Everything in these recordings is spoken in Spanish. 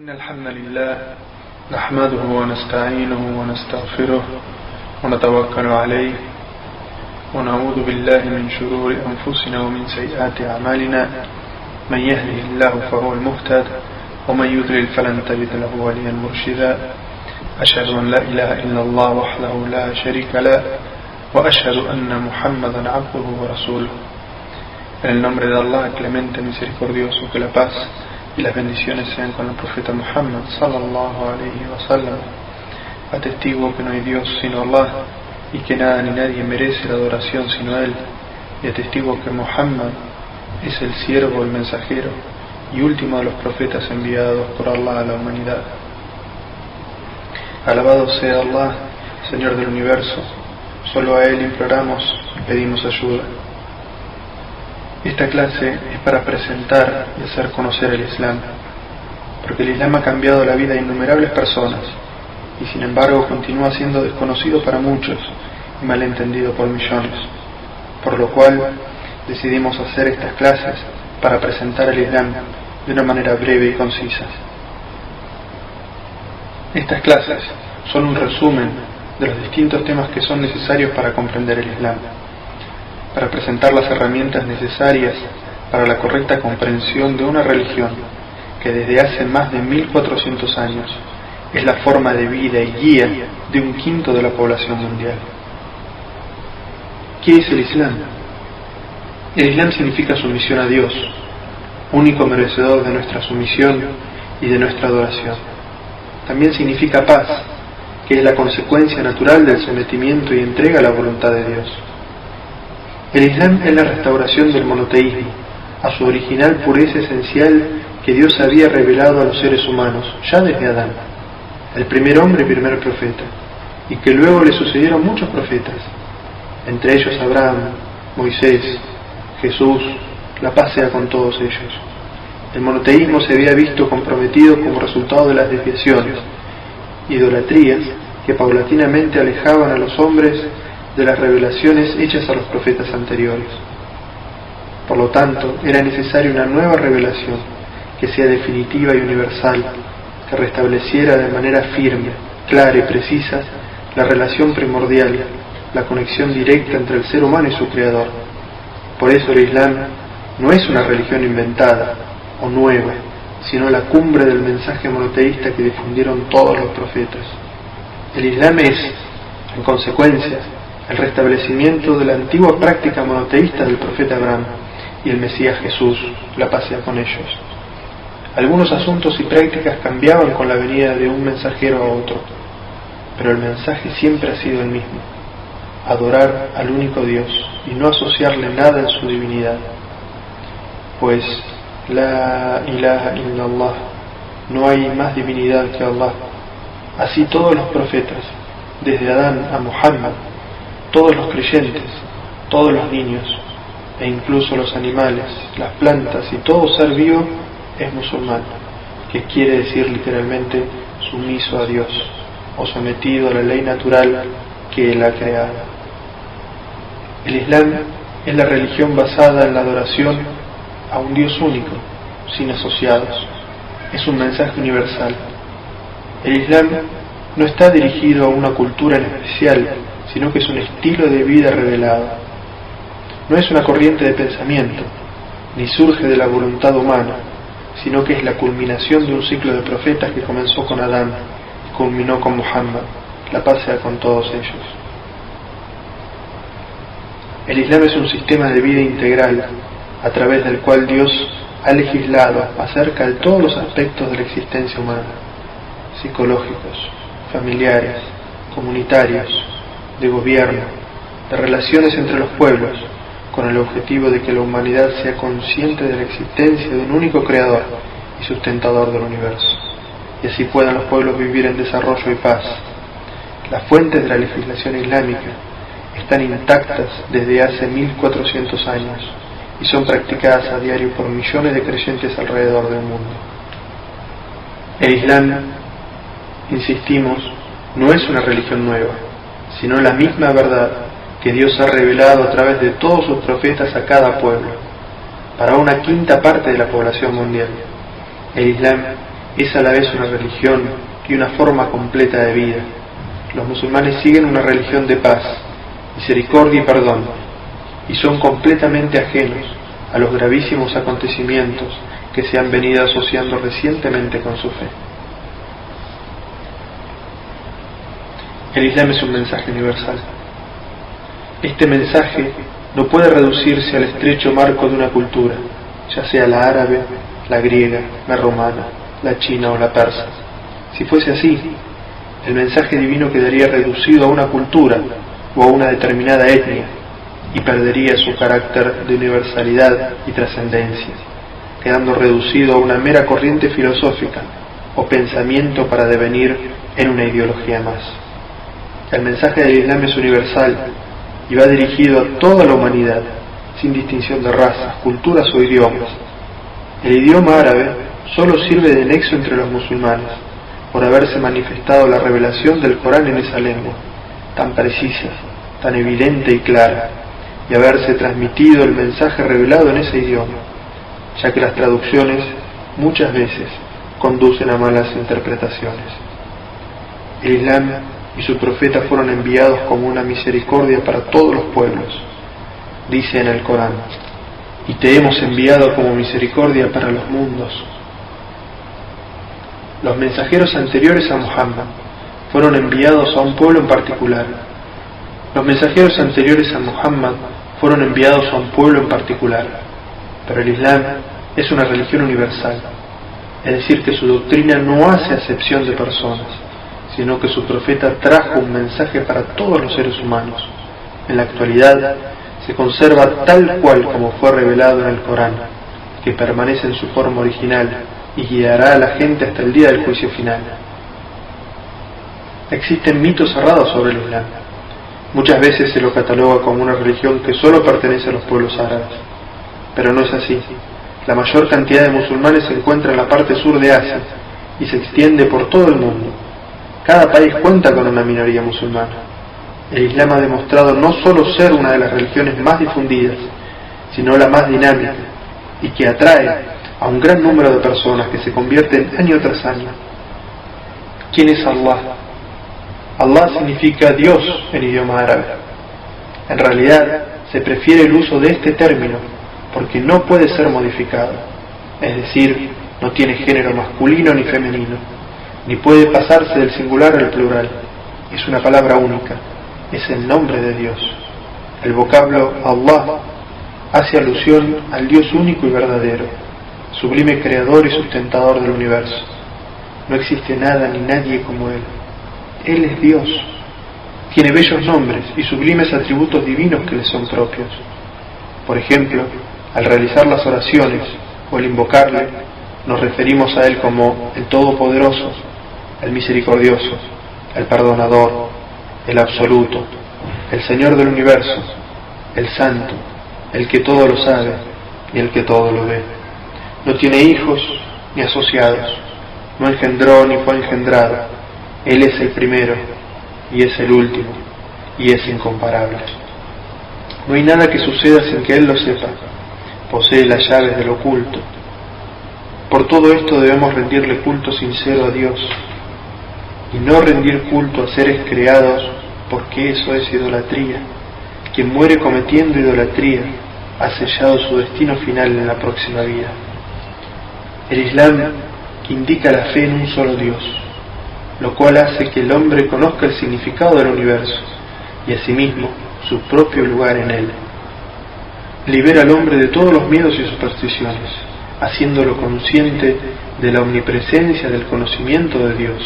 إن الحمد لله نحمده ونستعينه ونستغفره ونتوكل عليه ونعوذ بالله من شرور أنفسنا ومن سيئات أعمالنا من يهده الله فهو المهتد ومن يضلل فلن تجد له وليا مرشدا أشهد أن لا إله إلا الله وحده لا شريك له وأشهد أن محمدا عبده ورسوله. En el nombre de Allah, clemente, misericordioso, que la paz y las bendiciones sean con el profeta Muhammad sallallahu alayhi wa sallam. Atestigo que no hay Dios sino Allah y que nada ni nadie merece la adoración sino Él, y atestigo que Muhammad es el siervo, el mensajero y último de los profetas enviados por Allah a la humanidad. Alabado sea Allah, Señor del universo, solo a Él imploramos y pedimos ayuda. Esta clase es para presentar y hacer conocer el Islam, porque el Islam ha cambiado la vida de innumerables personas y sin embargo continúa siendo desconocido para muchos y malentendido por millones, por lo cual decidimos hacer estas clases para presentar el Islam de una manera breve y concisa. Estas clases son un resumen de los distintos temas que son necesarios para comprender el Islam, para presentar las herramientas necesarias para la correcta comprensión de una religión que desde hace más de 1400 años es la forma de vida y guía de un quinto de la población mundial. ¿Qué es el Islam? El Islam significa sumisión a Dios, único merecedor de nuestra sumisión y de nuestra adoración. También significa paz, que es la consecuencia natural del sometimiento y entrega a la voluntad de Dios. El Islam es la restauración del monoteísmo, a su original pureza esencial que Dios había revelado a los seres humanos, ya desde Adán, el primer hombre y primer profeta, y que luego le sucedieron muchos profetas, entre ellos Abraham, Moisés, Jesús, la paz sea con todos ellos. El monoteísmo se había visto comprometido como resultado de las desviaciones, idolatrías que paulatinamente alejaban a los hombres de las revelaciones hechas a los profetas anteriores. Por lo tanto, era necesaria una nueva revelación que sea definitiva y universal, que restableciera de manera firme, clara y precisa la relación primordial, la conexión directa entre el ser humano y su creador. Por eso el Islam no es una religión inventada o nueva, sino la cumbre del mensaje monoteísta que difundieron todos los profetas. El Islam es, en consecuencia, el restablecimiento de la antigua práctica monoteísta del profeta Abraham y el Mesías Jesús, la paz sea con ellos. Algunos asuntos y prácticas cambiaban con la venida de un mensajero a otro, pero el mensaje siempre ha sido el mismo: adorar al único Dios y no asociarle nada en su divinidad. Pues la ilaha illallah, no hay más divinidad que Allah. Así todos los profetas, desde Adán a Muhammad, todos los creyentes, todos los niños, e incluso los animales, las plantas y todo ser vivo es musulmán, que quiere decir literalmente sumiso a Dios, o sometido a la ley natural que Él ha creado. El Islam es la religión basada en la adoración a un Dios único, sin asociados. Es un mensaje universal. El Islam no está dirigido a una cultura en especial, sino que es un estilo de vida revelado. No es una corriente de pensamiento, ni surge de la voluntad humana, sino que es la culminación de un ciclo de profetas que comenzó con Adán y culminó con Muhammad, la paz sea con todos ellos. El Islam es un sistema de vida integral, a través del cual Dios ha legislado acerca de todos los aspectos de la existencia humana, psicológicos, familiares, comunitarios, de gobierno, de relaciones entre los pueblos, con el objetivo de que la humanidad sea consciente de la existencia de un único creador y sustentador del universo, y así puedan los pueblos vivir en desarrollo y paz. Las fuentes de la legislación islámica están intactas desde hace 1400 años y son practicadas a diario por millones de creyentes alrededor del mundo. El Islam, insistimos, no es una religión nueva, sino la misma verdad que Dios ha revelado a través de todos sus profetas a cada pueblo, para una quinta parte de la población mundial. El Islam es a la vez una religión y una forma completa de vida. Los musulmanes siguen una religión de paz, misericordia y perdón, y son completamente ajenos a los gravísimos acontecimientos que se han venido asociando recientemente con su fe. El Islam es un mensaje universal. Este mensaje no puede reducirse al estrecho marco de una cultura, ya sea la árabe, la griega, la romana, la china o la persa. Si fuese así, el mensaje divino quedaría reducido a una cultura o a una determinada etnia y perdería su carácter de universalidad y trascendencia, quedando reducido a una mera corriente filosófica o pensamiento para devenir en una ideología más. El mensaje del Islam es universal y va dirigido a toda la humanidad, sin distinción de razas, culturas o idiomas. El idioma árabe solo sirve de nexo entre los musulmanes, por haberse manifestado la revelación del Corán en esa lengua, tan precisa, tan evidente y clara, y haberse transmitido el mensaje revelado en ese idioma, ya que las traducciones muchas veces conducen a malas interpretaciones. El Islam y su profeta fueron enviados como una misericordia para todos los pueblos. Dice en el Corán: y te hemos enviado como misericordia para los mundos. Los mensajeros anteriores a Muhammad fueron enviados a un pueblo en particular. Los mensajeros anteriores a Muhammad fueron enviados a un pueblo en particular, pero el Islam es una religión universal, es decir, que su doctrina no hace acepción de personas, sino que su profeta trajo un mensaje para todos los seres humanos. En la actualidad se conserva tal cual como fue revelado en el Corán, que permanece en su forma original y guiará a la gente hasta el día del juicio final. Existen mitos cerrados sobre el Islam. Muchas veces se lo cataloga como una religión que solo pertenece a los pueblos árabes, pero no es así. La mayor cantidad de musulmanes se encuentra en la parte sur de Asia y se extiende por todo el mundo. Cada país cuenta con una minoría musulmana. El Islam ha demostrado no solo ser una de las religiones más difundidas, sino la más dinámica, y que atrae a un gran número de personas que se convierten año tras año. ¿Quién es Allah? Allah significa Dios en idioma árabe. En realidad, se prefiere el uso de este término porque no puede ser modificado, es decir, no tiene género masculino ni femenino, ni puede pasarse del singular al plural. Es una palabra única, es el nombre de Dios. El vocablo Allah hace alusión al Dios único y verdadero, sublime creador y sustentador del universo. No existe nada ni nadie como Él. Él es Dios. Tiene bellos nombres y sublimes atributos divinos que le son propios. Por ejemplo, al realizar las oraciones o al invocarle, nos referimos a Él como el Todopoderoso, el Misericordioso, el Perdonador, el Absoluto, el Señor del Universo, el Santo, el que todo lo sabe y el que todo lo ve. No tiene hijos ni asociados, no engendró ni fue engendrado. Él es el primero y es el último y es incomparable. No hay nada que suceda sin que Él lo sepa. Posee las llaves del oculto. Por todo esto debemos rendirle culto sincero a Dios y no rendir culto a seres creados, porque eso es idolatría. Quien muere cometiendo idolatría ha sellado su destino final en la próxima vida. El Islam indica la fe en un solo Dios, lo cual hace que el hombre conozca el significado del universo y asimismo su propio lugar en él. Libera al hombre de todos los miedos y supersticiones, haciéndolo consciente de la omnipresencia del conocimiento de Dios,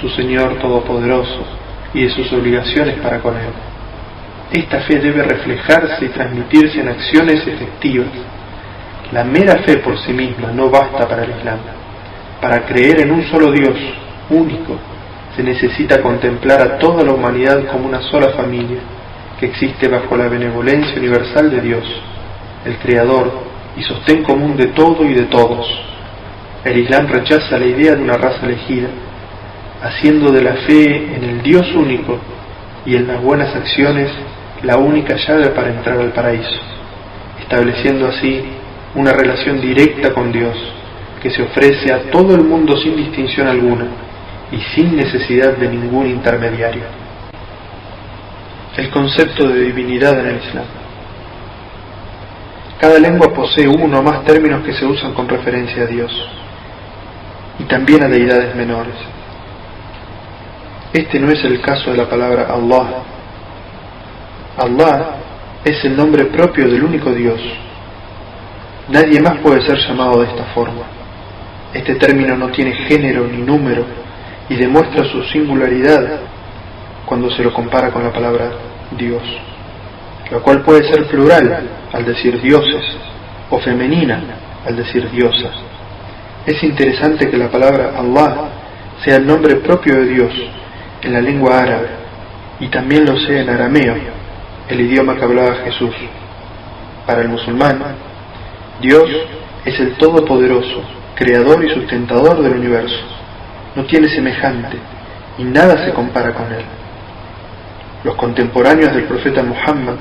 su Señor Todopoderoso, y de sus obligaciones para con Él. Esta fe debe reflejarse y transmitirse en acciones efectivas. La mera fe por sí misma no basta para el Islam. Para creer en un solo Dios, único, se necesita contemplar a toda la humanidad como una sola familia, que existe bajo la benevolencia universal de Dios, el Creador y sostén común de todo y de todos. El Islam rechaza la idea de una raza elegida, haciendo de la fe en el Dios único y en las buenas acciones la única llave para entrar al paraíso, estableciendo así una relación directa con Dios, que se ofrece a todo el mundo sin distinción alguna y sin necesidad de ningún intermediario. El concepto de divinidad en el Islam. Cada lengua posee uno o más términos que se usan con referencia a Dios y también a deidades menores. Este no es el caso de la palabra Allah. Allah es el nombre propio del único Dios. Nadie más puede ser llamado de esta forma. Este término no tiene género ni número y demuestra su singularidad cuando se lo compara con la palabra Dios, la cual puede ser plural al decir dioses o femenina al decir diosas. Es interesante que la palabra Allah sea el nombre propio de Dios en la lengua árabe y también lo sea en arameo, el idioma que hablaba Jesús. Para el musulmán, Dios es el Todopoderoso, creador y sustentador del universo. No tiene semejante y nada se compara con él. Los contemporáneos del profeta Muhammad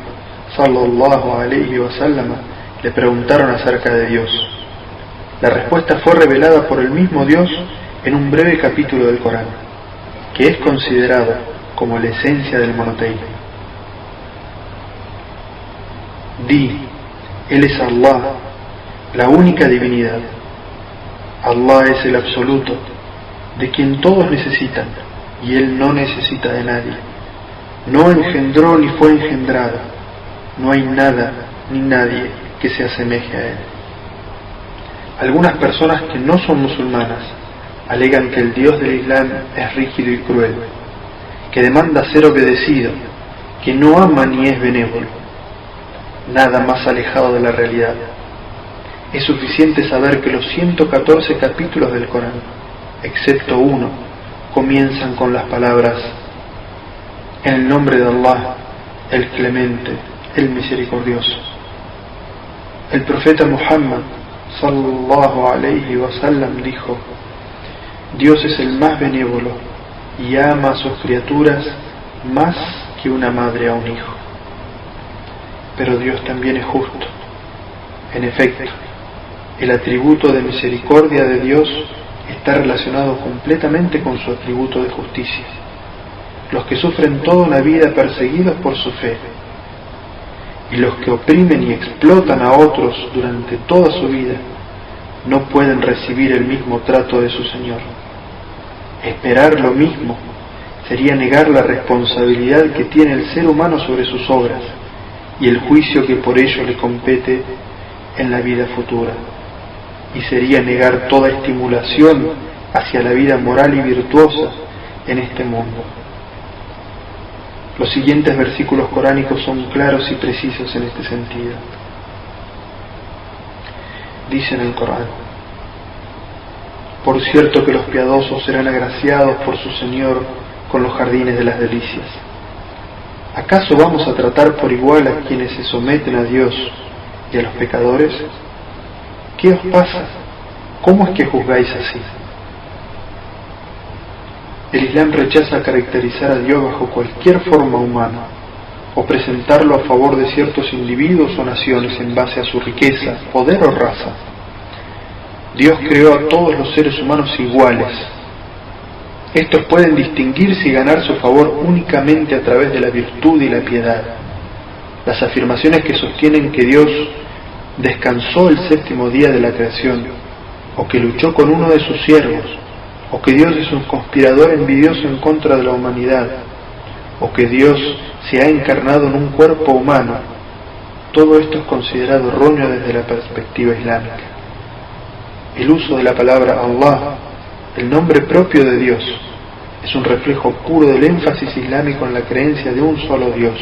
sallallahu alayhi wa sallam le preguntaron acerca de Dios. La respuesta fue revelada por el mismo Dios en un breve capítulo del Corán, que es considerado como la esencia del monoteísmo. Di, Él es Allah, la única divinidad. Allah es el absoluto, de quien todos necesitan, y Él no necesita de nadie. No engendró ni fue engendrado. No hay nada ni nadie que se asemeje a Él. Algunas personas que no son musulmanas alegan que el Dios del Islam es rígido y cruel, que demanda ser obedecido, que no ama ni es benévolo. Nada más alejado de la realidad. Es suficiente saber que los 114 capítulos del Corán, excepto uno, comienzan con las palabras: en el nombre de Allah, el Clemente, el Misericordioso. El profeta Muhammad sallallahu alayhi wa sallam dijo: Dios es el más benévolo y ama a sus criaturas más que una madre a un hijo. Pero Dios también es justo. En efecto, el atributo de misericordia de Dios está relacionado completamente con su atributo de justicia. Los que sufren toda una vida perseguidos por su fe y los que oprimen y explotan a otros durante toda su vida no pueden recibir el mismo trato de su Señor. Esperar lo mismo sería negar la responsabilidad que tiene el ser humano sobre sus obras y el juicio que por ello le compete en la vida futura, y sería negar toda estimulación hacia la vida moral y virtuosa en este mundo. Los siguientes versículos coránicos son claros y precisos en este sentido. Dice en el Corán: por cierto que los piadosos serán agraciados por su Señor con los jardines de las delicias. ¿Acaso vamos a tratar por igual a quienes se someten a Dios y a los pecadores? ¿Qué os pasa? ¿Cómo es que juzgáis así? El Islam rechaza caracterizar a Dios bajo cualquier forma humana o presentarlo a favor de ciertos individuos o naciones en base a su riqueza, poder o raza. Dios creó a todos los seres humanos iguales. Estos pueden distinguirse y ganar su favor únicamente a través de la virtud y la piedad. Las afirmaciones que sostienen que Dios descansó el séptimo día de la creación, o que luchó con uno de sus siervos, o que Dios es un conspirador envidioso en contra de la humanidad, o que Dios se ha encarnado en un cuerpo humano, todo esto es considerado erróneo desde la perspectiva islámica. El uso de la palabra Allah, el nombre propio de Dios, es un reflejo puro del énfasis islámico en la creencia de un solo Dios,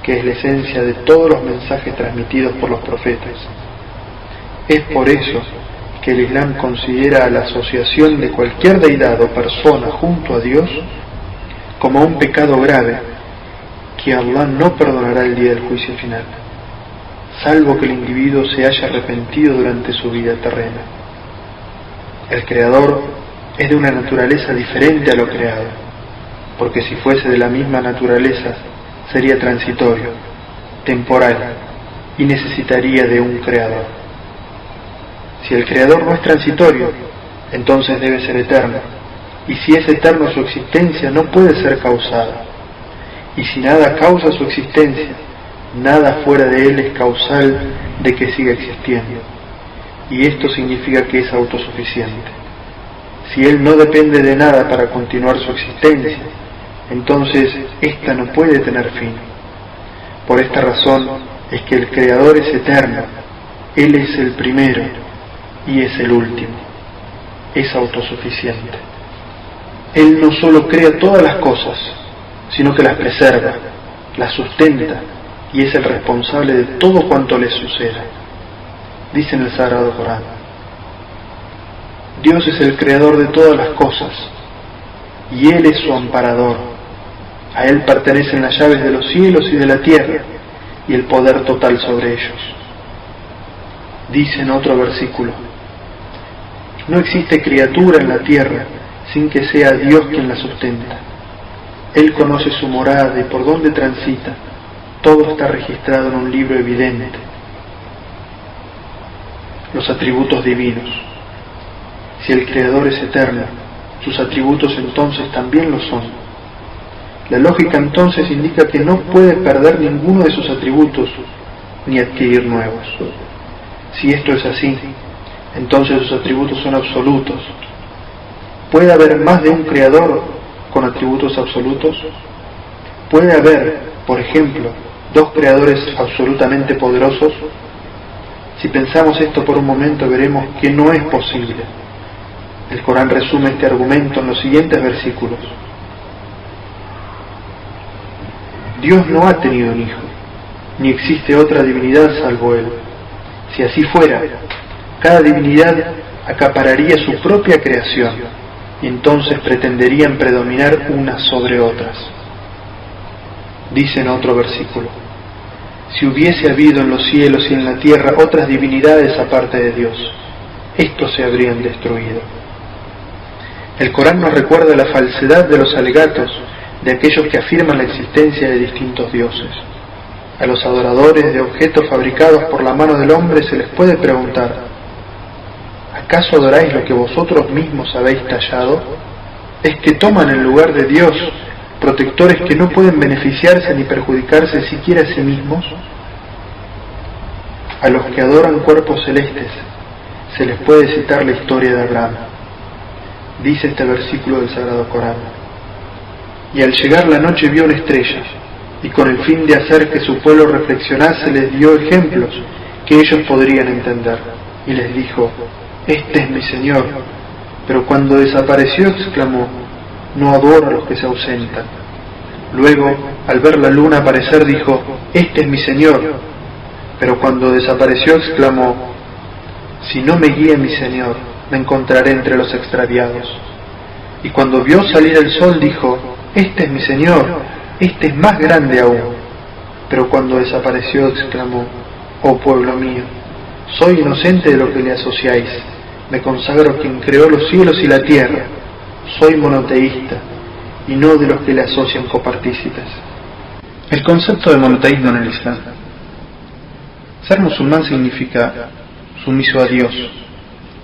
que es la esencia de todos los mensajes transmitidos por los profetas. Es por eso que el Islam considera a la asociación de cualquier deidad o persona junto a Dios como un pecado grave que Allah no perdonará el día del juicio final, salvo que el individuo se haya arrepentido durante su vida terrena. El Creador es de una naturaleza diferente a lo creado, porque si fuese de la misma naturaleza sería transitorio, temporal y necesitaría de un Creador. Si el Creador no es transitorio, entonces debe ser eterno, y si es eterno su existencia no puede ser causada. Y si nada causa su existencia, nada fuera de él es causal de que siga existiendo. Y esto significa que es autosuficiente. Si él no depende de nada para continuar su existencia, entonces ésta no puede tener fin. Por esta razón es que el Creador es eterno, Él es el primero y es el último. Es autosuficiente. Él no solo crea todas las cosas, sino que las preserva, las sustenta y es el responsable de todo cuanto les suceda. Dice en el Sagrado Corán: Dios es el creador de todas las cosas y Él es su amparador. A Él pertenecen las llaves de los cielos y de la tierra y el poder total sobre ellos. Dice en otro versículo: no existe criatura en la tierra sin que sea Dios quien la sustenta. Él conoce su morada y por dónde transita. Todo está registrado en un libro evidente. Los atributos divinos. Si el Creador es eterno, sus atributos entonces también lo son. La lógica entonces indica que no puede perder ninguno de sus atributos ni adquirir nuevos. Si esto es así, entonces sus atributos son absolutos. ¿Puede haber más de un Creador con atributos absolutos? ¿Puede haber, por ejemplo, dos creadores absolutamente poderosos? Si pensamos esto por un momento, veremos que no es posible. El Corán resume este argumento en los siguientes versículos. Dios no ha tenido un hijo, ni existe otra divinidad salvo Él. Si así fuera, cada divinidad acapararía su propia creación, y entonces pretenderían predominar unas sobre otras. Dice en otro versículo: si hubiese habido en los cielos y en la tierra otras divinidades aparte de Dios, estos se habrían destruido. El Corán nos recuerda la falsedad de los alegatos de aquellos que afirman la existencia de distintos dioses. A los adoradores de objetos fabricados por la mano del hombre se les puede preguntar: ¿acaso adoráis lo que vosotros mismos habéis tallado? ¿Es que toman en lugar de Dios protectores que no pueden beneficiarse ni perjudicarse siquiera a sí mismos? A los que adoran cuerpos celestes se les puede citar la historia de Abraham. Dice este versículo del Sagrado Corán: y al llegar la noche vio una estrella, y con el fin de hacer que su pueblo reflexionase les dio ejemplos que ellos podrían entender, y les dijo: este es mi Señor. Pero cuando desapareció exclamó: no adoro a los que se ausentan. Luego, al ver la luna aparecer, dijo: este es mi Señor. Pero cuando desapareció exclamó: si no me guía mi Señor, me encontraré entre los extraviados. Y cuando vio salir el sol dijo: este es mi Señor, este es más grande aún. Pero cuando desapareció exclamó: oh pueblo mío, soy inocente de lo que le asociáis, me consagro a quien creó los cielos y la tierra, soy monoteísta y no de los que le asocian copartícipes. El concepto de monoteísmo en el Islam. Ser musulmán significa sumiso a Dios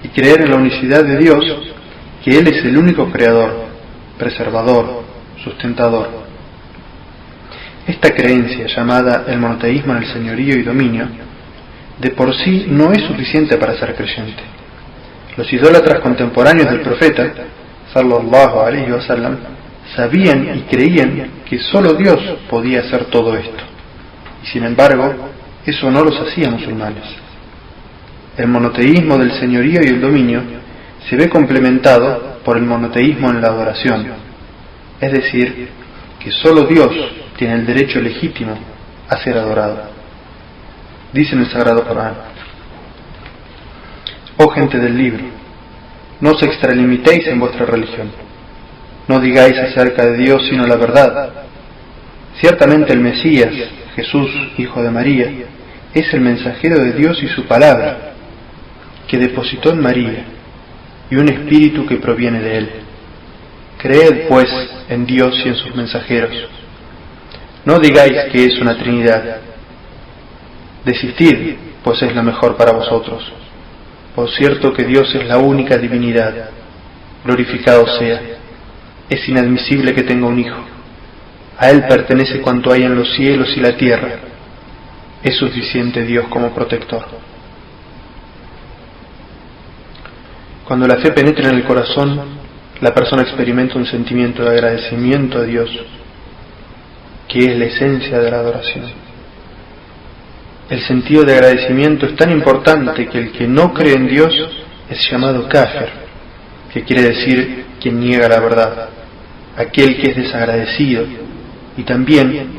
y creer en la unicidad de Dios, que Él es el único creador, preservador, sustentador. Esta creencia, llamada el monoteísmo en el señorío y dominio, de por sí no es suficiente para ser creyente. Los idólatras contemporáneos del profeta, sallallahu alaihi wasallam, sabían y creían que solo Dios podía hacer todo esto, y sin embargo, eso no los hacía musulmanes. El monoteísmo del señorío y el dominio se ve complementado por el monoteísmo en la adoración, es decir, que solo Dios tiene el derecho legítimo a ser adorado. Dice en el Sagrado Corán: oh gente del libro, no os extralimitéis en vuestra religión, no digáis acerca de Dios sino la verdad. Ciertamente el Mesías, Jesús, hijo de María, es el mensajero de Dios y su palabra, que depositó en María, y un espíritu que proviene de él. Creed pues en Dios y en sus mensajeros. No digáis que es una Trinidad. Desistid, pues es lo mejor para vosotros. Por cierto que Dios es la única divinidad, glorificado sea. Es inadmisible que tenga un hijo. A Él pertenece cuanto hay en los cielos y la tierra. Es suficiente Dios como protector. Cuando la fe penetra en el corazón, la persona experimenta un sentimiento de agradecimiento a Dios, que es la esencia de la adoración. El sentido de agradecimiento es tan importante que el que no cree en Dios es llamado kafir, que quiere decir quien niega la verdad, aquel que es desagradecido, y también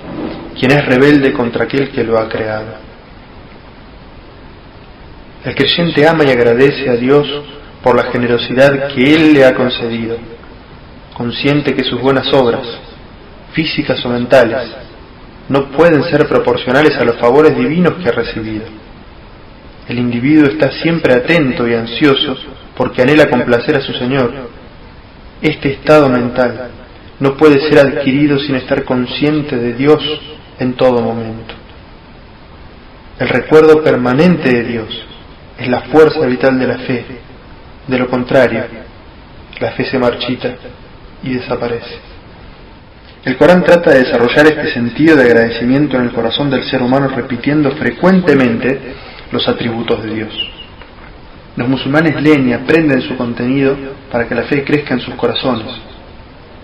quien es rebelde contra aquel que lo ha creado. El creyente ama y agradece a Dios por la generosidad que Él le ha concedido, consciente que sus buenas obras, físicas o mentales, no pueden ser proporcionales a los favores divinos que ha recibido. El individuo está siempre atento y ansioso porque anhela complacer a su Señor. Este estado mental no puede ser adquirido sin estar consciente de Dios en todo momento. El recuerdo permanente de Dios es la fuerza vital de la fe. De lo contrario, la fe se marchita y desaparece. El Corán trata de desarrollar este sentido de agradecimiento en el corazón del ser humano repitiendo frecuentemente los atributos de Dios. Los musulmanes leen y aprenden su contenido para que la fe crezca en sus corazones.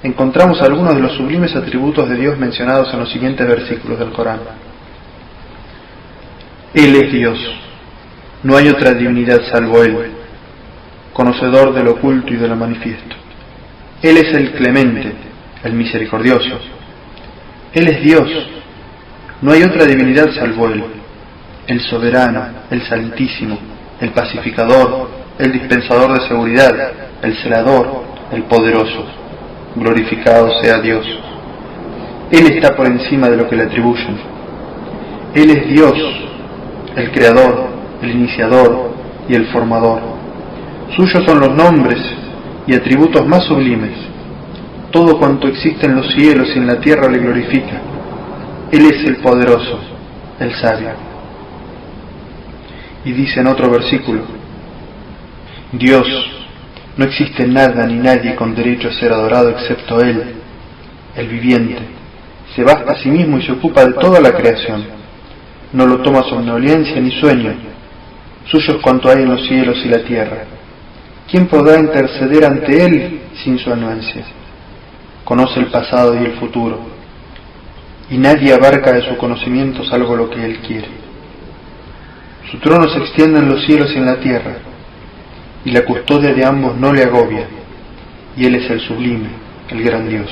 Encontramos algunos de los sublimes atributos de Dios mencionados en los siguientes versículos del Corán. Él es Dios, no hay otra divinidad salvo Él, conocedor de lo oculto y de lo manifiesto. Él es el clemente, el misericordioso. Él es Dios, no hay otra divinidad salvo Él, el soberano, el santísimo, el pacificador, el dispensador de seguridad, el celador, el poderoso. Glorificado sea Dios. Él está por encima de lo que le atribuyen. Él es Dios, el creador, el iniciador y el formador. Suyos son los nombres y atributos más sublimes. Todo cuanto existe en los cielos y en la tierra le glorifica. Él es el poderoso, el sabio. Y dice en otro versículo, Dios, no existe nada ni nadie con derecho a ser adorado excepto Él, el viviente. Se basta a sí mismo y se ocupa de toda la creación. No lo toma somnolencia ni sueño. Suyo es cuanto hay en los cielos y la tierra. ¿Quién podrá interceder ante Él sin su anuencia? Conoce el pasado y el futuro, y nadie abarca de su conocimiento salvo lo que Él quiere. Su trono se extiende en los cielos y en la tierra, y la custodia de ambos no le agobia, y Él es el sublime, el gran Dios.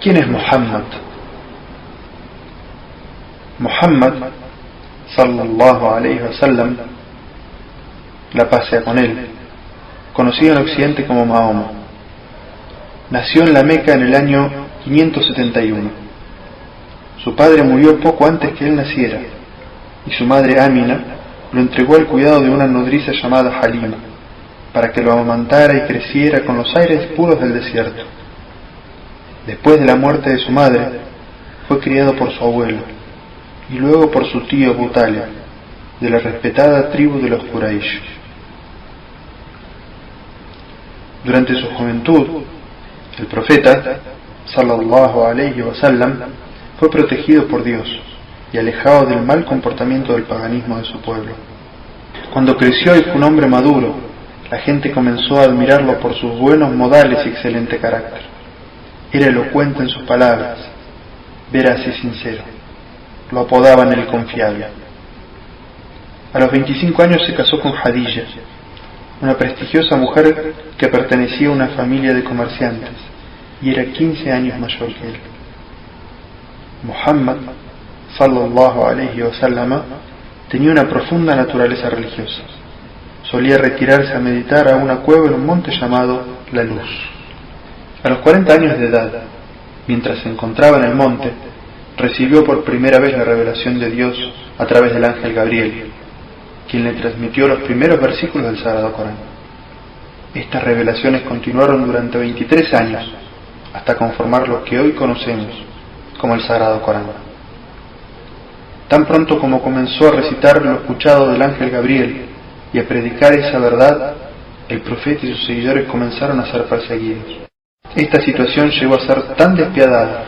¿Quién es Muhammad? Muhammad, sallallahu alayhi wa sallam, la paz sea con él, conocido en Occidente como Mahoma. Nació en la Meca en el año 571. Su padre murió poco antes que él naciera, y su madre Amina lo entregó al cuidado de una nodriza llamada Halima, para que lo amamantara y creciera con los aires puros del desierto. Después de la muerte de su madre, fue criado por su abuelo, y luego por su tío Abu Talib, de la respetada tribu de los Quraysh. Durante su juventud, el profeta, sallallahu alayhi wa sallam, fue protegido por Dios y alejado del mal comportamiento del paganismo de su pueblo. Cuando creció y fue un hombre maduro, la gente comenzó a admirarlo por sus buenos modales y excelente carácter. Era elocuente en sus palabras, veraz y sincero. Lo apodaban el confiable. A los 25 años se casó con Hadilla, una prestigiosa mujer que pertenecía a una familia de comerciantes y era 15 años mayor que él. Muhammad, sallallahu alayhi wa sallam, tenía una profunda naturaleza religiosa. Solía retirarse a meditar a una cueva en un monte llamado La Luz. A los 40 años de edad, mientras se encontraba en el monte, recibió por primera vez la revelación de Dios a través del ángel Gabriel, quien le transmitió los primeros versículos del Sagrado Corán. Estas revelaciones continuaron durante 23 años, hasta conformar lo que hoy conocemos como el Sagrado Corán. Tan pronto como comenzó a recitar lo escuchado del ángel Gabriel y a predicar esa verdad, el profeta y sus seguidores comenzaron a ser perseguidos. Esta situación llegó a ser tan despiadada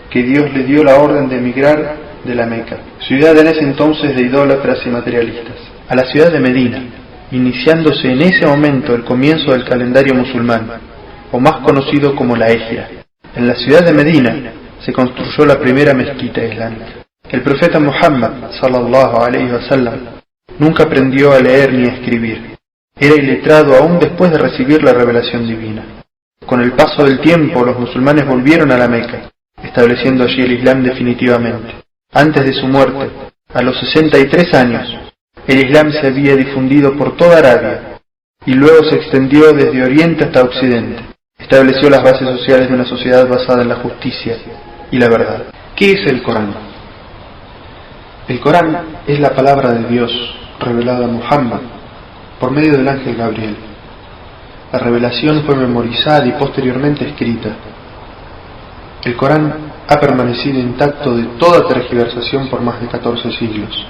que Dios le dio la orden de emigrar de la Meca, ciudad en ese entonces de idólatras y materialistas, a la ciudad de Medina, iniciándose en ese momento el comienzo del calendario musulmán, o más conocido como la Égira. En la ciudad de Medina se construyó la primera mezquita islámica. El profeta Muhammad sallallahu alaihi wasallam nunca aprendió a leer ni a escribir. Era iletrado aún después de recibir la revelación divina. Con el paso del tiempo, los musulmanes volvieron a la Meca, estableciendo allí el Islam definitivamente. Antes de su muerte, a los 63 años, el Islam se había difundido por toda Arabia y luego se extendió desde Oriente hasta Occidente. Estableció las bases sociales de una sociedad basada en la justicia y la verdad. ¿Qué es el Corán? El Corán es la palabra de Dios revelada a Muhammad por medio del ángel Gabriel. La revelación fue memorizada y posteriormente escrita. El Corán ha permanecido intacto de toda tergiversación por más de 14 siglos.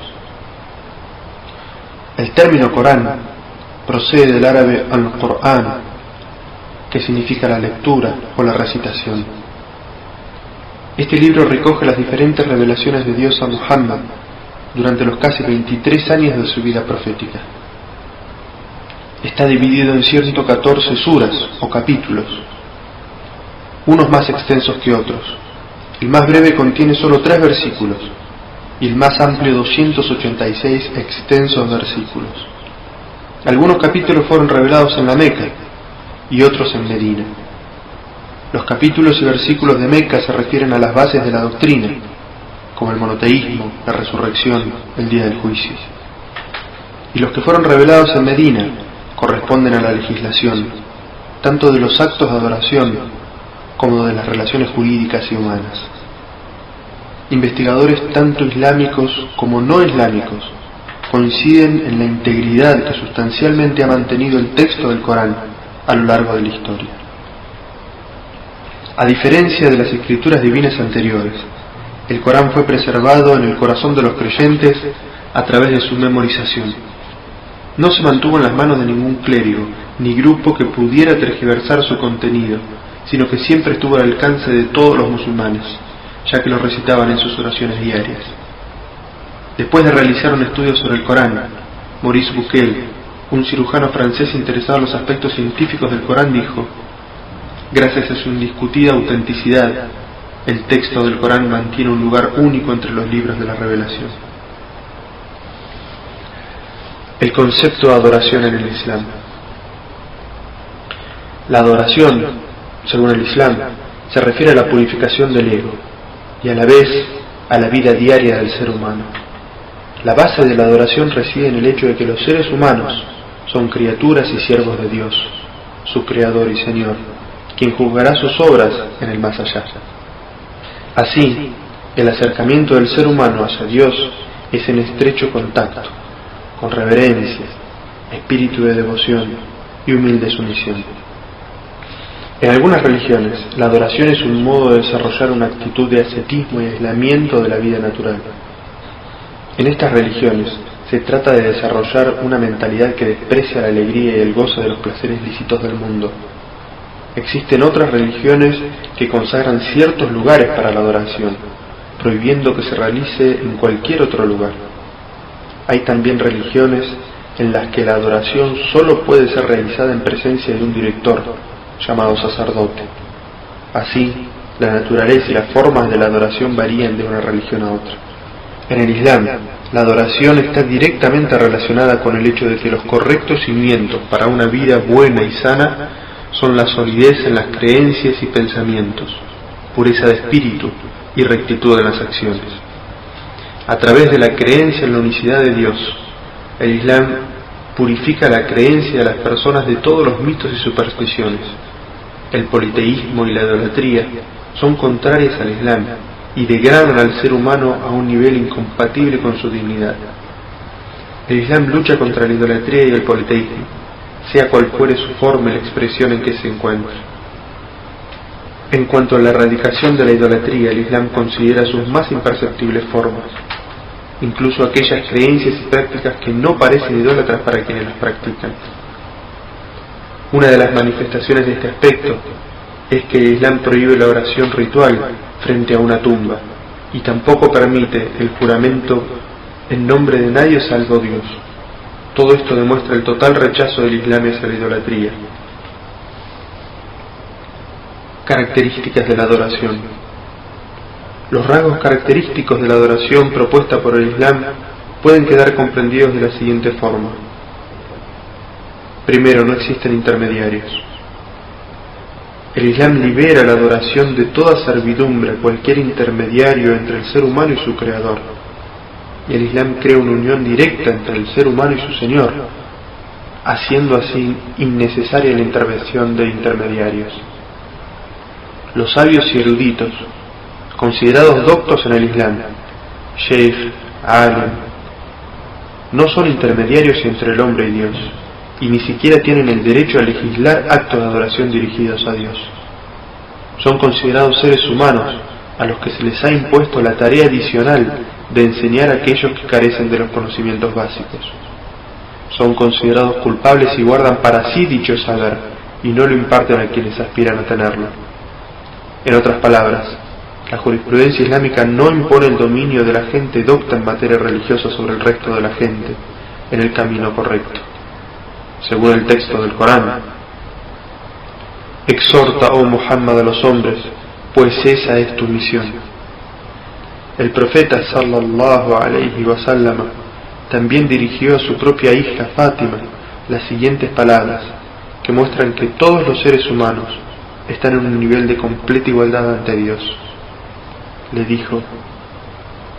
El término Corán procede del árabe al-Qur'an, que significa la lectura o la recitación. Este libro recoge las diferentes revelaciones de Dios a Muhammad durante los casi 23 años de su vida profética. Está dividido en 114 suras o capítulos, unos más extensos que otros. El más breve contiene solo 3 versículos y el más amplio 286 extensos versículos. Algunos capítulos fueron revelados en la Meca y otros en Medina. Los capítulos y versículos de Meca se refieren a las bases de la doctrina, como el monoteísmo, la resurrección, el día del juicio. Y los que fueron revelados en Medina corresponden a la legislación, tanto de los actos de adoración como de las relaciones jurídicas y humanas. Investigadores tanto islámicos como no islámicos coinciden en la integridad que sustancialmente ha mantenido el texto del Corán a lo largo de la historia. A diferencia de las escrituras divinas anteriores, el Corán fue preservado en el corazón de los creyentes a través de su memorización. No se mantuvo en las manos de ningún clérigo ni grupo que pudiera tergiversar su contenido, sino que siempre estuvo al alcance de todos los musulmanes, ya que lo recitaban en sus oraciones diarias. Después de realizar un estudio sobre el Corán, Maurice Bucaille, un cirujano francés interesado en los aspectos científicos del Corán, dijo: gracias a su indiscutida autenticidad, el texto del Corán mantiene un lugar único entre los libros de la revelación. El concepto de adoración en el Islam. La adoración, según el Islam, se refiere a la purificación del ego y a la vez a la vida diaria del ser humano. La base de la adoración reside en el hecho de que los seres humanos son criaturas y siervos de Dios, su Creador y Señor, quien juzgará sus obras en el más allá. Así, el acercamiento del ser humano hacia Dios es en estrecho contacto, con reverencia, espíritu de devoción y humilde sumisión. En algunas religiones, la adoración es un modo de desarrollar una actitud de ascetismo y aislamiento de la vida natural. En estas religiones se trata de desarrollar una mentalidad que desprecia la alegría y el gozo de los placeres lícitos del mundo. Existen otras religiones que consagran ciertos lugares para la adoración, prohibiendo que se realice en cualquier otro lugar. Hay también religiones en las que la adoración solo puede ser realizada en presencia de un director, llamado sacerdote. Así, la naturaleza y las formas de la adoración varían de una religión a otra. En el Islam, la adoración está directamente relacionada con el hecho de que los correctos cimientos para una vida buena y sana son la solidez en las creencias y pensamientos, pureza de espíritu y rectitud en las acciones. A través de la creencia en la unicidad de Dios, el Islam purifica la creencia de las personas de todos los mitos y supersticiones. El politeísmo y la idolatría son contrarias al Islam y degradan al ser humano a un nivel incompatible con su dignidad. El Islam lucha contra la idolatría y el politeísmo, sea cual fuere su forma y la expresión en que se encuentre. En cuanto a la erradicación de la idolatría, el Islam considera sus más imperceptibles formas: incluso aquellas creencias y prácticas que no parecen idólatras para quienes las practican. Una de las manifestaciones de este aspecto es que el Islam prohíbe la oración ritual frente a una tumba y tampoco permite el juramento en nombre de nadie salvo Dios. Todo esto demuestra el total rechazo del Islam hacia la idolatría. Características de la adoración. Los rasgos característicos de la adoración propuesta por el Islam pueden quedar comprendidos de la siguiente forma. Primero, no existen intermediarios. El Islam libera la adoración de toda servidumbre a cualquier intermediario entre el ser humano y su Creador. Y el Islam crea una unión directa entre el ser humano y su Señor, haciendo así innecesaria la intervención de intermediarios. Los sabios y eruditos, considerados doctos en el Islam, sheikh, alim, no son intermediarios entre el hombre y Dios, y ni siquiera tienen el derecho a legislar actos de adoración dirigidos a Dios. Son considerados seres humanos a los que se les ha impuesto la tarea adicional de enseñar a aquellos que carecen de los conocimientos básicos. Son considerados culpables y guardan para sí dicho saber, y no lo imparten a quienes aspiran a tenerlo. En otras palabras, la jurisprudencia islámica no impone el dominio de la gente docta en materia religiosa sobre el resto de la gente en el camino correcto. Según el texto del Corán, exhorta, oh Muhammad, a los hombres, pues esa es tu misión. El profeta sallallahu alayhi wa sallam también dirigió a su propia hija Fátima las siguientes palabras que muestran que todos los seres humanos están en un nivel de completa igualdad ante Dios. Le dijo: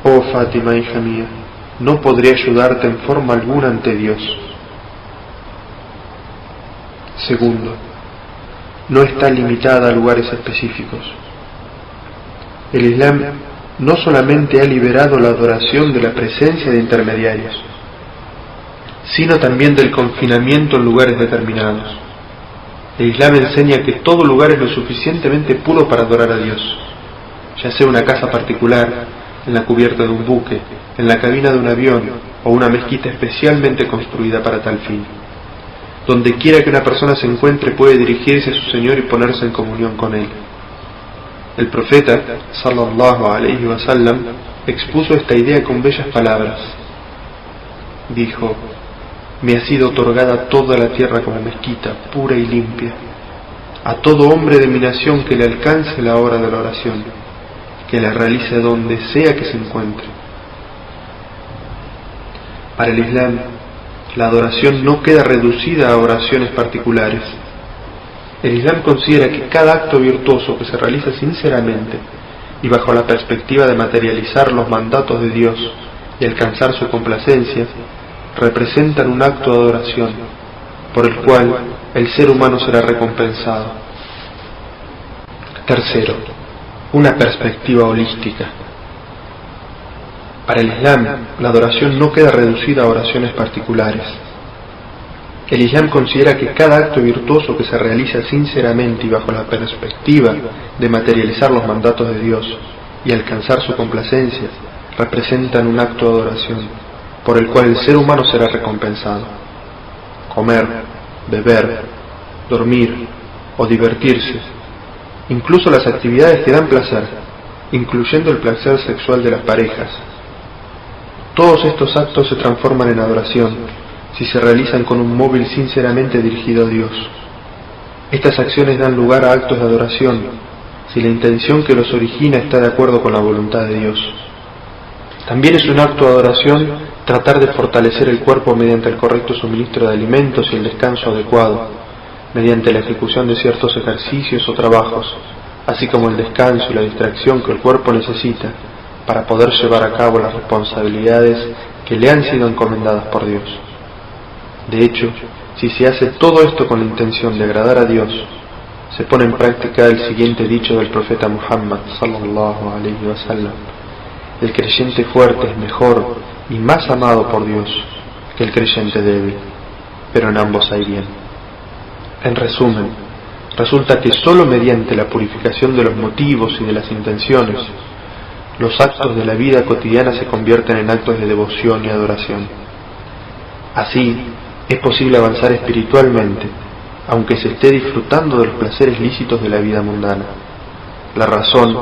oh Fátima, hija mía, no podré ayudarte en forma alguna ante Dios. Segundo, no está limitada a lugares específicos. El Islam no solamente ha liberado la adoración de la presencia de intermediarios, sino también del confinamiento en lugares determinados. El Islam enseña que todo lugar es lo suficientemente puro para adorar a Dios, ya sea una casa particular, en la cubierta de un buque, en la cabina de un avión o una mezquita especialmente construida para tal fin. Donde quiera que una persona se encuentre puede dirigirse a su Señor y ponerse en comunión con Él. El profeta sallallahu alayhi wa sallam expuso esta idea con bellas palabras. Dijo: me ha sido otorgada toda la tierra como mezquita, pura y limpia, a todo hombre de mi nación que le alcance la hora de la oración, que la realice donde sea que se encuentre. Para el Islam, la adoración no queda reducida a oraciones particulares. El Islam considera que cada acto virtuoso que se realiza sinceramente y bajo la perspectiva de materializar los mandatos de Dios y alcanzar su complacencia, representan un acto de adoración por el cual el ser humano será recompensado. Tercero, una perspectiva holística. Para el Islam, la adoración no queda reducida a oraciones particulares. El Islam considera que cada acto virtuoso que se realiza sinceramente y bajo la perspectiva de materializar los mandatos de Dios y alcanzar su complacencia, representan un acto de adoración por el cual el ser humano será recompensado. Comer, beber, dormir o divertirse, incluso las actividades que dan placer, incluyendo el placer sexual de las parejas. Todos estos actos se transforman en adoración si se realizan con un móvil sinceramente dirigido a Dios. Estas acciones dan lugar a actos de adoración si la intención que los origina está de acuerdo con la voluntad de Dios. También es un acto de adoración tratar de fortalecer el cuerpo mediante el correcto suministro de alimentos y el descanso adecuado, mediante la ejecución de ciertos ejercicios o trabajos, así como el descanso y la distracción que el cuerpo necesita para poder llevar a cabo las responsabilidades que le han sido encomendadas por Dios. De hecho, si se hace todo esto con la intención de agradar a Dios, se pone en práctica el siguiente dicho del profeta Muhammad sallallahu alayhi wa sallam: el creyente fuerte es mejor y más amado por Dios que el creyente débil, pero en ambos hay bien. En resumen, resulta que solo mediante la purificación de los motivos y de las intenciones los actos de la vida cotidiana se convierten en actos de devoción y adoración. Así, es posible avanzar espiritualmente, aunque se esté disfrutando de los placeres lícitos de la vida mundana. La razón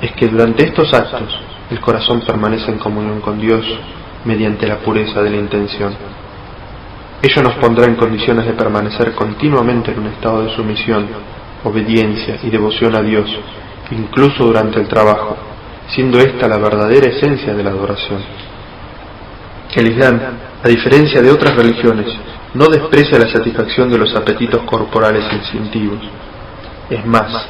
es que durante estos actos el corazón permanece en comunión con Dios mediante la pureza de la intención. Ello nos pondrá en condiciones de permanecer continuamente en un estado de sumisión, obediencia y devoción a Dios, incluso durante el trabajo, siendo esta la verdadera esencia de la adoración. El Islam, a diferencia de otras religiones, no desprecia la satisfacción de los apetitos corporales instintivos. Es más,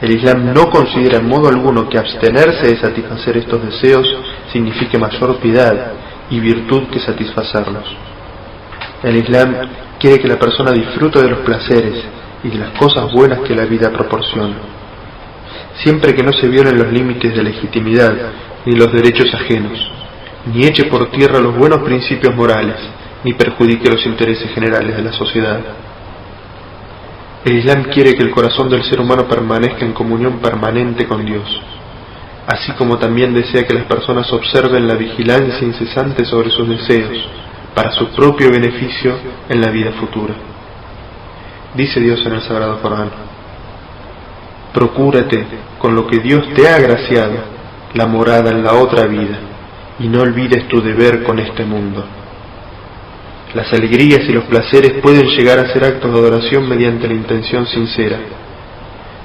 el Islam no considera en modo alguno que abstenerse de satisfacer estos deseos signifique mayor piedad y virtud que satisfacerlos. El Islam quiere que la persona disfrute de los placeres y de las cosas buenas que la vida proporciona, siempre que no se violen los límites de legitimidad ni los derechos ajenos, ni eche por tierra los buenos principios morales, ni perjudique los intereses generales de la sociedad. El Islam quiere que el corazón del ser humano permanezca en comunión permanente con Dios, así como también desea que las personas observen la vigilancia incesante sobre sus deseos, para su propio beneficio en la vida futura. Dice Dios en el Sagrado Corán: procúrate con lo que Dios te ha agraciado la morada en la otra vida, y no olvides tu deber con este mundo. Las alegrías y los placeres pueden llegar a ser actos de adoración mediante la intención sincera.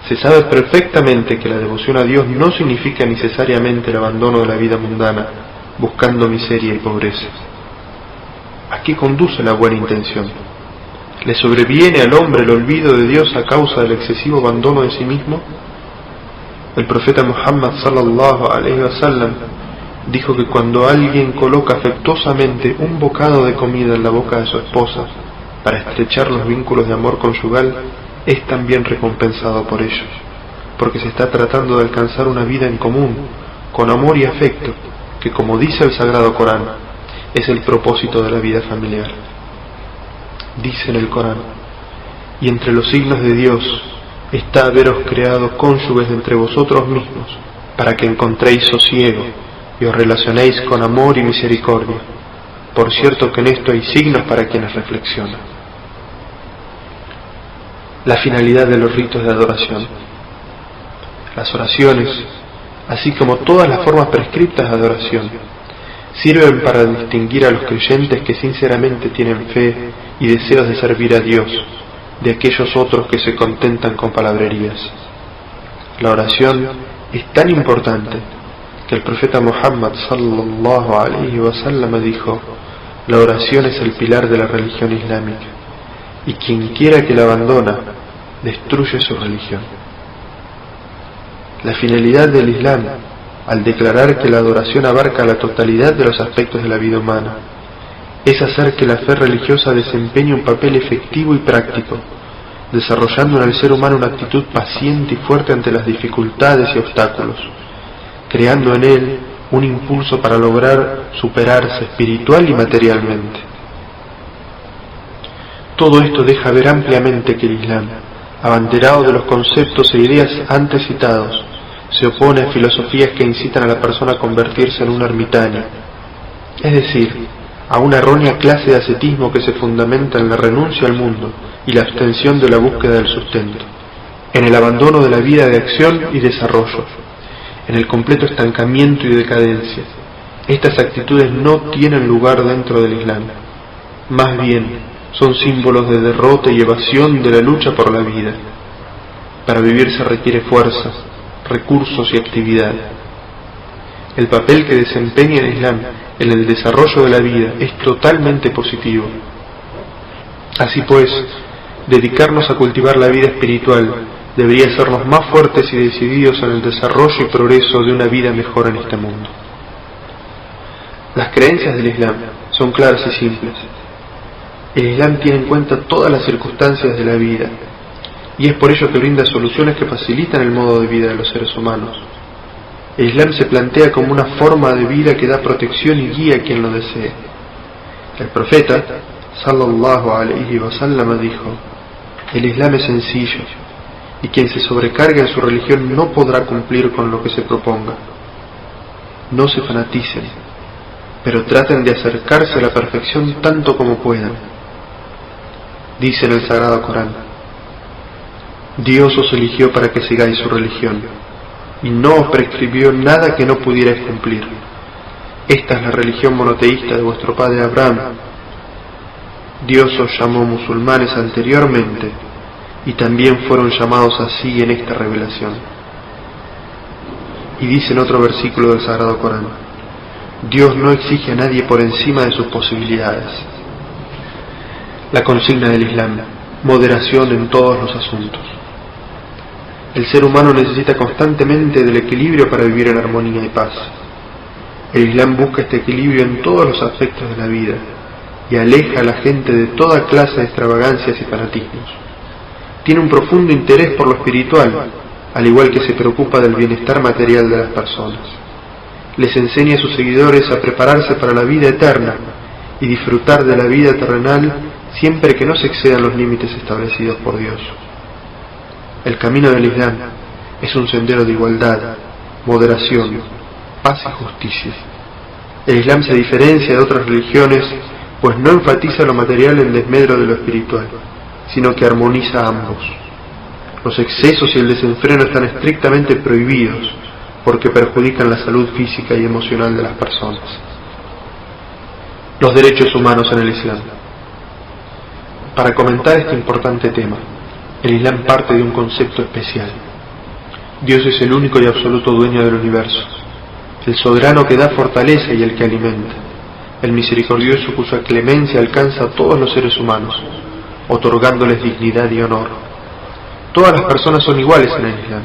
Se sabe perfectamente que la devoción a Dios no significa necesariamente el abandono de la vida mundana, buscando miseria y pobreza. ¿A qué conduce la buena intención? ¿Le sobreviene al hombre el olvido de Dios a causa del excesivo abandono de sí mismo? El profeta Muhammad sallallahu alaihi wasallam dijo que cuando alguien coloca afectuosamente un bocado de comida en la boca de su esposa para estrechar los vínculos de amor conyugal, es también recompensado por ello, porque se está tratando de alcanzar una vida en común, con amor y afecto, que, como dice el Sagrado Corán, es el propósito de la vida familiar. Dice en el Corán: y entre los signos de Dios está haberos creado cónyuges entre vosotros mismos, para que encontréis sosiego y os relacionéis con amor y misericordia. Por cierto que en esto hay signos para quienes reflexionan. La finalidad de los ritos de adoración. Las oraciones, así como todas las formas prescriptas de adoración, sirven para distinguir a los creyentes que sinceramente tienen fe y deseos de servir a Dios de aquellos otros que se contentan con palabrerías. La oración es tan importante que el profeta Muhammad sallallahu alaihi wasallam dijo: la oración es el pilar de la religión islámica, y quien quiera que la abandona destruye su religión. La finalidad del Islam, al declarar que la adoración abarca la totalidad de los aspectos de la vida humana, es hacer que la fe religiosa desempeñe un papel efectivo y práctico, desarrollando en el ser humano una actitud paciente y fuerte ante las dificultades y obstáculos, creando en él un impulso para lograr superarse espiritual y materialmente. Todo esto deja ver ampliamente que el Islam, abanderado de los conceptos e ideas antes citados, se opone a filosofías que incitan a la persona a convertirse en un ermitaño, es decir, a una errónea clase de ascetismo que se fundamenta en la renuncia al mundo y la abstención de la búsqueda del sustento, en el abandono de la vida de acción y desarrollo, en el completo estancamiento y decadencia. Estas actitudes no tienen lugar dentro del Islam, más bien son símbolos de derrota y evasión de la lucha por la vida. Para vivir se requiere fuerza, recursos y actividad. El papel que desempeña el Islam en el desarrollo de la vida es totalmente positivo. Así pues, dedicarnos a cultivar la vida espiritual debería hacernos más fuertes y decididos en el desarrollo y progreso de una vida mejor en este mundo. Las creencias del Islam son claras y simples. El Islam tiene en cuenta todas las circunstancias de la vida, y es por ello que brinda soluciones que facilitan el modo de vida de los seres humanos. El Islam se plantea como una forma de vida que da protección y guía a quien lo desee. El profeta sallallahu alaihi wasallam dijo: el Islam es sencillo, y quien se sobrecargue en su religión no podrá cumplir con lo que se proponga. no se fanaticen, pero traten de acercarse a la perfección tanto como puedan. Dice en el Sagrado Corán: Dios os eligió para que sigáis su religión, y no os prescribió nada que no pudierais cumplir. Esta es la religión monoteísta de vuestro padre Abraham. Dios os llamó musulmanes anteriormente, y también fueron llamados así en esta revelación. Y dice en otro versículo del Sagrado Corán: Dios no exige a nadie por encima de sus posibilidades. La consigna del Islam: moderación en todos los asuntos. El ser humano necesita constantemente del equilibrio para vivir en armonía y paz. El Islam busca este equilibrio en todos los aspectos de la vida y aleja a la gente de toda clase de extravagancias y fanatismos. Tiene un profundo interés por lo espiritual, al igual que se preocupa del bienestar material de las personas. Les enseña a sus seguidores a prepararse para la vida eterna y disfrutar de la vida terrenal siempre que no se excedan los límites establecidos por Dios. El camino del Islam es un sendero de igualdad, moderación, paz y justicia. El Islam se diferencia de otras religiones, pues no enfatiza lo material en desmedro de lo espiritual, sino que armoniza ambos. Los excesos y el desenfreno están estrictamente prohibidos, porque perjudican la salud física y emocional de las personas. Los derechos humanos en el Islam. Para comentar este importante tema, el Islam parte de un concepto especial. Dios es el único y absoluto dueño del universo, el soberano que da fortaleza y el que alimenta, el misericordioso cuya clemencia alcanza a todos los seres humanos, otorgándoles dignidad y honor. Todas las personas son iguales en el Islam,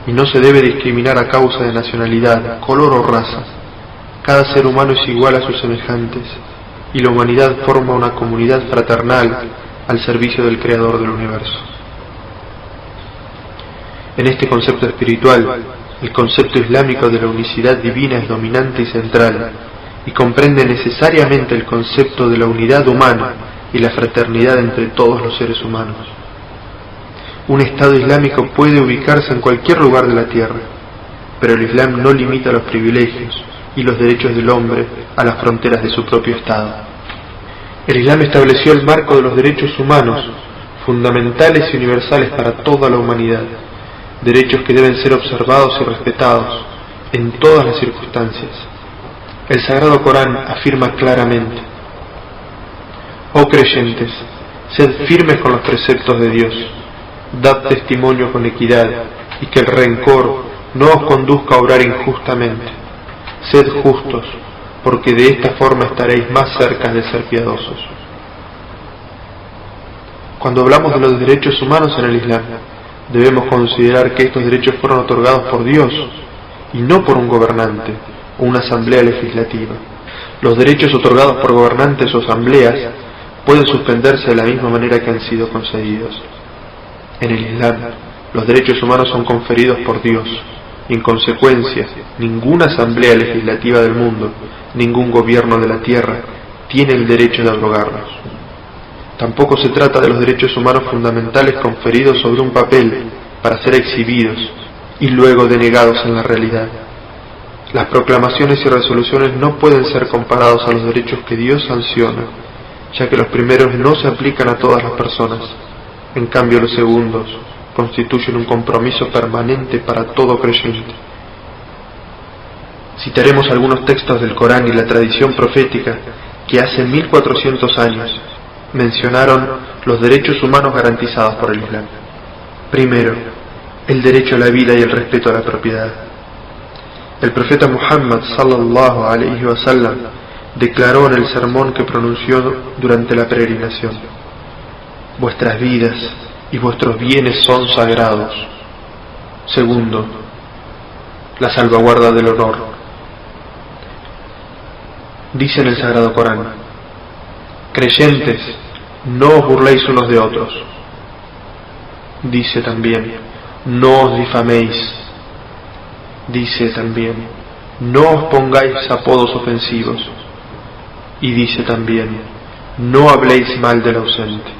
y no se debe discriminar a causa de nacionalidad, color o raza. Cada ser humano es igual a sus semejantes, y la humanidad forma una comunidad fraternal al servicio del Creador del universo. En este concepto espiritual, el concepto islámico de la unicidad divina es dominante y central, y comprende necesariamente el concepto de la unidad humana y la fraternidad entre todos los seres humanos. Un Estado islámico puede ubicarse en cualquier lugar de la tierra, pero el Islam no limita los privilegios y los derechos del hombre a las fronteras de su propio Estado. El Islam estableció el marco de los derechos humanos, fundamentales y universales para toda la humanidad, derechos que deben ser observados y respetados en todas las circunstancias. El Sagrado Corán afirma claramente: Oh creyentes, sed firmes con los preceptos de Dios, dad testimonio con equidad, y que el rencor no os conduzca a obrar injustamente. Sed justos, porque de esta forma estaréis más cerca de ser piadosos. Cuando hablamos de los derechos humanos en el Islam, debemos considerar que estos derechos fueron otorgados por Dios, y no por un gobernante o una asamblea legislativa. Los derechos otorgados por gobernantes o asambleas pueden suspenderse de la misma manera que han sido concedidos. En el Islam, los derechos humanos son conferidos por Dios, y en consecuencia, ninguna asamblea legislativa del mundo, ningún gobierno de la tierra, tiene el derecho de abrogarlos. Tampoco se trata de los derechos humanos fundamentales conferidos sobre un papel para ser exhibidos y luego denegados en la realidad. Las proclamaciones y resoluciones no pueden ser comparados a los derechos que Dios sanciona, ya que los primeros no se aplican a todas las personas. En cambio, los segundos constituyen un compromiso permanente para todo creyente. Citaremos algunos textos del Corán y la tradición profética que hace 1400 años mencionaron los derechos humanos garantizados por el Islam. Primero, el derecho a la vida y el respeto a la propiedad. El profeta Muhammad sallallahu alaihi wasallam declaró en el sermón que pronunció durante la peregrinación: vuestras vidas y vuestros bienes son sagrados. Segundo, la salvaguarda del honor. Dice en el Sagrado Corán: creyentes, no os burléis unos de otros. Dice también: no os difaméis. Dice también: no os pongáis apodos ofensivos. Y dice también: no habléis mal del ausente.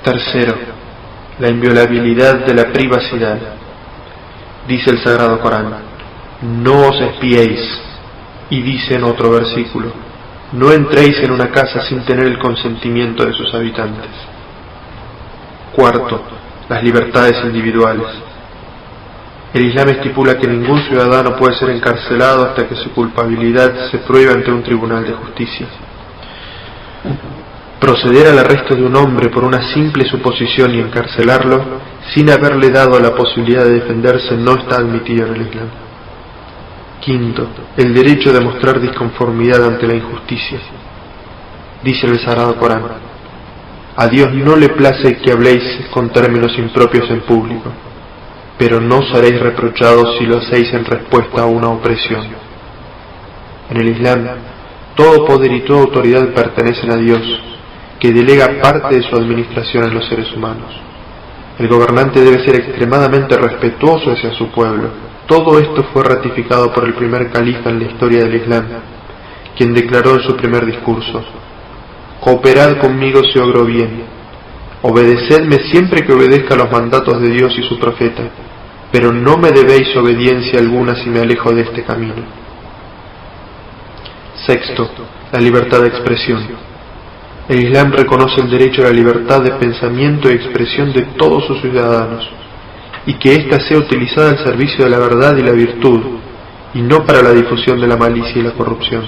Tercero, la inviolabilidad de la privacidad. Dice el Sagrado Corán: no os espiéis. Y dice en otro versículo, no entréis en una casa sin tener el consentimiento de sus habitantes. Cuarto, las libertades individuales. El Islam estipula que ningún ciudadano puede ser encarcelado hasta que su culpabilidad se pruebe ante un tribunal de justicia. Proceder al arresto de un hombre por una simple suposición y encarcelarlo sin haberle dado la posibilidad de defenderse no está admitido en el Islam. Quinto, el derecho de mostrar disconformidad ante la injusticia. Dice el Sagrado Corán, a Dios no le place que habléis con términos impropios en público, pero no seréis reprochados si lo hacéis en respuesta a una opresión. En el Islam, todo poder y toda autoridad pertenecen a Dios, que delega parte de su administración en los seres humanos. El gobernante debe ser extremadamente respetuoso hacia su pueblo. Todo esto fue ratificado por el primer califa en la historia del Islam, quien declaró en su primer discurso, cooperad conmigo si obro bien, obedecedme siempre que obedezca los mandatos de Dios y su profeta, pero no me debéis obediencia alguna si me alejo de este camino. Sexto, la libertad de expresión. El Islam reconoce el derecho a la libertad de pensamiento y expresión de todos sus ciudadanos, y que ésta sea utilizada al servicio de la verdad y la virtud, y no para la difusión de la malicia y la corrupción.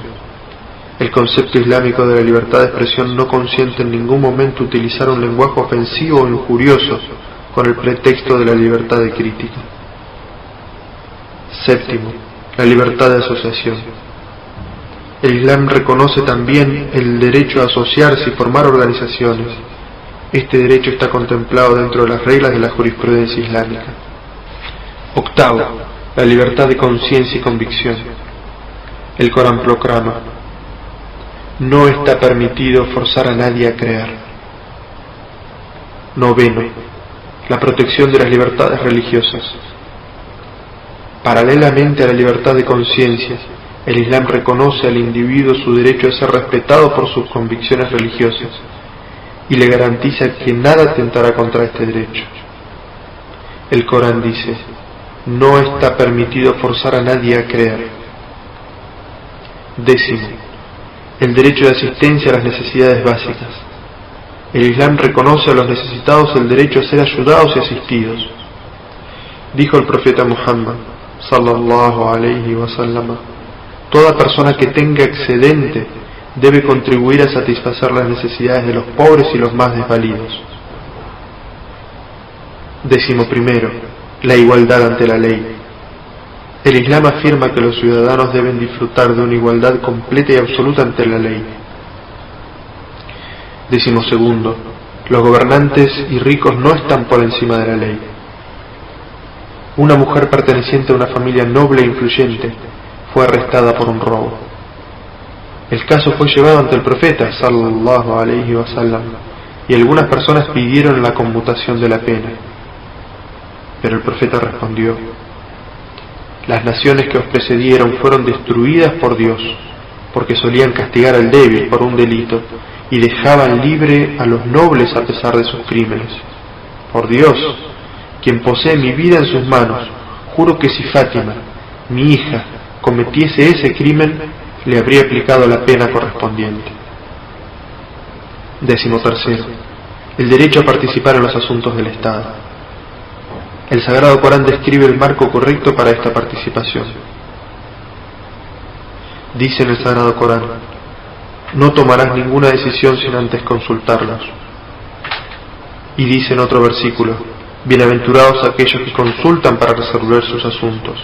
El concepto islámico de la libertad de expresión no consiente en ningún momento utilizar un lenguaje ofensivo o injurioso con el pretexto de la libertad de crítica. Séptimo, la libertad de asociación. El Islam reconoce también el derecho a asociarse y formar organizaciones. Este derecho está contemplado dentro de las reglas de la jurisprudencia islámica. Octavo, la libertad de conciencia y convicción. El Corán proclama, no está permitido forzar a nadie a creer. Noveno, la protección de las libertades religiosas. Paralelamente a la libertad de conciencia, el Islam reconoce al individuo su derecho a ser respetado por sus convicciones religiosas y le garantiza que nada atentará contra este derecho. El Corán dice, no está permitido forzar a nadie a creer. Décimo, el derecho de asistencia a las necesidades básicas. El Islam reconoce a los necesitados el derecho a ser ayudados y asistidos. Dijo el profeta Muhammad, sallallahu alayhi wa sallam, toda persona que tenga excedente debe contribuir a satisfacer las necesidades de los pobres y los más desvalidos. Décimo primero, la igualdad ante la ley. El Islam afirma que los ciudadanos deben disfrutar de una igualdad completa y absoluta ante la ley. Décimo segundo, los gobernantes y ricos no están por encima de la ley. Una mujer perteneciente a una familia noble e influyente fue arrestada por un robo. El caso fue llevado ante el profeta sallallahu alayhi wa sallam y algunas personas pidieron la conmutación de la pena. Pero el profeta respondió, las naciones que os precedieron fueron destruidas por Dios, porque solían castigar al débil por un delito y dejaban libre a los nobles a pesar de sus crímenes. Por Dios, quien posee mi vida en sus manos, juro que si Fátima, mi hija, cometiese ese crimen, le habría aplicado la pena correspondiente. Décimo tercero, el derecho a participar en los asuntos del Estado. El Sagrado Corán describe el marco correcto para esta participación. Dice en el Sagrado Corán, no tomarás ninguna decisión sin antes consultarlos. Y dice en otro versículo, bienaventurados aquellos que consultan para resolver sus asuntos.